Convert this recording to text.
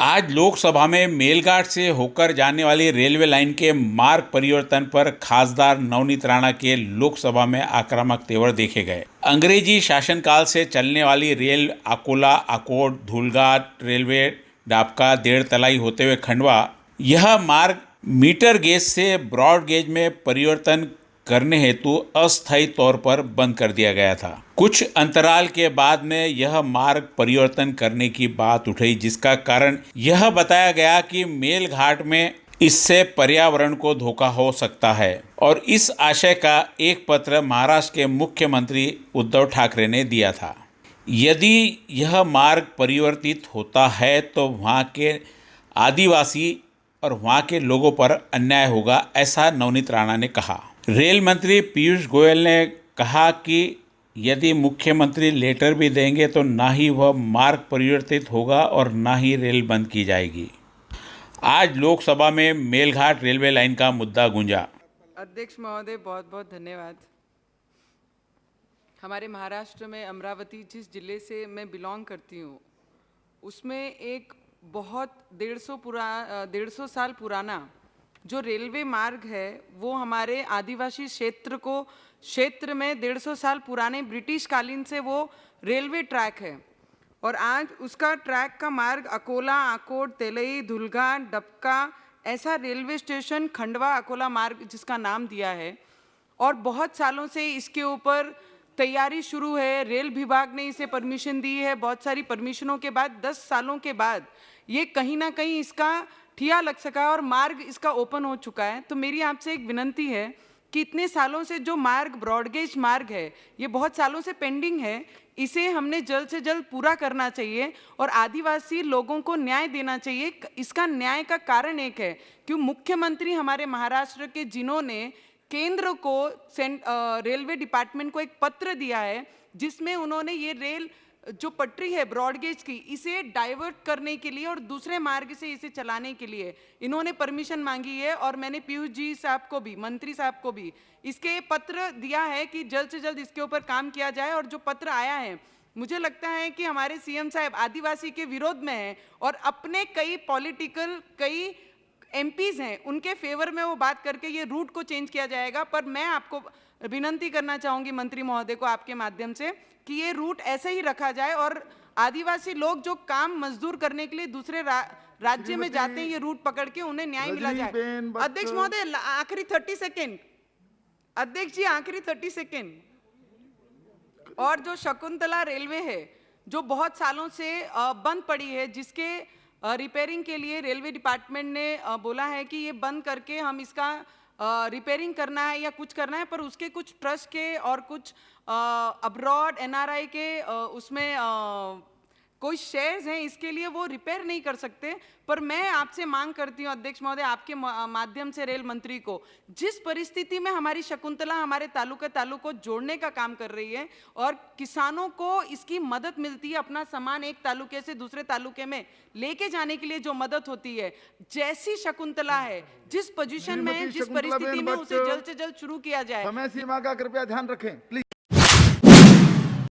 आज लोकसभा में मेलघाट से होकर जाने वाली रेलवे लाइन के मार्ग परिवर्तन पर खासदार नवनीत राणा के लोकसभा में आक्रामक तेवर देखे गए। अंग्रेजी शासनकाल से चलने वाली रेल अकोला, आकोट, धूलघाट रेलवे डाबका, देड़तलाई होते हुए खंडवा, यह मार्ग मीटर गेज से ब्रॉड गेज में परिवर्तन करने हेतु अस्थायी तौर पर बंद कर दिया गया था। कुछ अंतराल के बाद में यह मार्ग परिवर्तन करने की बात उठी, जिसका कारण यह बताया गया कि मेलघाट में इससे पर्यावरण को धोखा हो सकता है और इस आशय का एक पत्र महाराष्ट्र के मुख्यमंत्री उद्धव ठाकरे ने दिया था। यदि यह मार्ग परिवर्तित होता है तो वहाँ के आदिवासी और वहाँ के लोगों पर अन्याय होगा, ऐसा नवनीत राणा ने कहा। रेल मंत्री पीयूष गोयल ने कहा कि यदि मुख्यमंत्री लेटर भी देंगे तो ना ही वह मार्ग परिवर्तित होगा और ना ही रेल बंद की जाएगी। आज लोकसभा में मेलघाट रेलवे लाइन का मुद्दा गूंजा। अध्यक्ष महोदय, बहुत बहुत धन्यवाद। हमारे महाराष्ट्र में अमरावती, जिस जिले से मैं बिलोंग करती हूँ, उसमें एक बहुत 150 साल पुराना जो रेलवे मार्ग है, वो हमारे आदिवासी क्षेत्र में 150 साल पुराने ब्रिटिश कालीन से वो रेलवे ट्रैक है। और आज उसका ट्रैक का मार्ग अकोला, आकोट, तेलई, धुलघाट, डबका, ऐसा रेलवे स्टेशन खंडवा अकोला मार्ग जिसका नाम दिया है। और बहुत सालों से इसके ऊपर तैयारी शुरू है। रेल विभाग ने इसे परमिशन दी है। बहुत सारी परमिशनों के बाद 10 सालों के बाद ये कहीं ना कहीं इसका ठिया लग सका और मार्ग इसका ओपन हो चुका है। तो मेरी आपसे एक विनंती है कि इतने सालों से जो मार्ग ब्रॉडगेज मार्ग है, ये बहुत सालों से पेंडिंग है, इसे हमने जल्द से जल्द पूरा करना चाहिए और आदिवासी लोगों को न्याय देना चाहिए। इसका न्याय का कारण एक है कि मुख्यमंत्री हमारे महाराष्ट्र के, जिन्होंने केंद्र को रेलवे डिपार्टमेंट को एक पत्र दिया है जिसमें उन्होंने ये रेल जो पटरी है ब्रॉडगेज की, इसे डाइवर्ट करने के लिए और दूसरे मार्ग से इसे चलाने के लिए इन्होंने परमिशन मांगी है। और मैंने पीयूष जी साहब को भी, मंत्री साहब को भी इसके पत्र दिया है कि जल्द से जल्द इसके ऊपर काम किया जाए। और जो पत्र आया है, मुझे लगता है कि हमारे सीएम साहब आदिवासी के विरोध में हैं और अपने कई एमपीज हैं, उनके फेवर में वो बात करके ये रूट को चेंज किया जाएगा। पर मैं आपको विनंती करना चाहूँगी मंत्री महोदय को आपके माध्यम से कि ये रूट ऐसे ही रखा जाए और आदिवासी लोग जो काम मजदूर करने के लिए दूसरे राज्य में जाते हैं, ये रूट पकड़ के उन्हें न्याय मिला जाए। अध्यक्ष महोदय, आखिरी 30 सेकेंड। अध्यक्ष जी, आखिरी 30 सेकेंड। और जो शकुंतला रेलवे है, जो बहुत सालों से बंद पड़ी है, जिसके रिपेयरिंग के लिए रेलवे डिपार्टमेंट ने बोला है कि ये बंद करके हम इसका रिपेयरिंग करना है या कुछ करना है, पर उसके कुछ ट्रस्ट के और कुछ अब्रॉड एनआरआई के उसमें कोई शेयर्स हैं, इसके लिए वो रिपेयर नहीं कर सकते। पर मैं आपसे मांग करती हूँ अध्यक्ष महोदय, आपके माध्यम से रेल मंत्री को, जिस परिस्थिति में हमारी शकुंतला हमारे तालुक को जोड़ने का काम कर रही है और किसानों को इसकी मदद मिलती है, अपना सामान एक तालुके से दूसरे तालुके में लेके जाने के लिए जो मदद होती है, जैसी शकुंतला है, जिस पोजीशन में है, जिस परिस्थिति में, उसे जल्द से जल्द शुरू किया जाए। समय सीमा का कृपया ध्यान रखें प्लीज।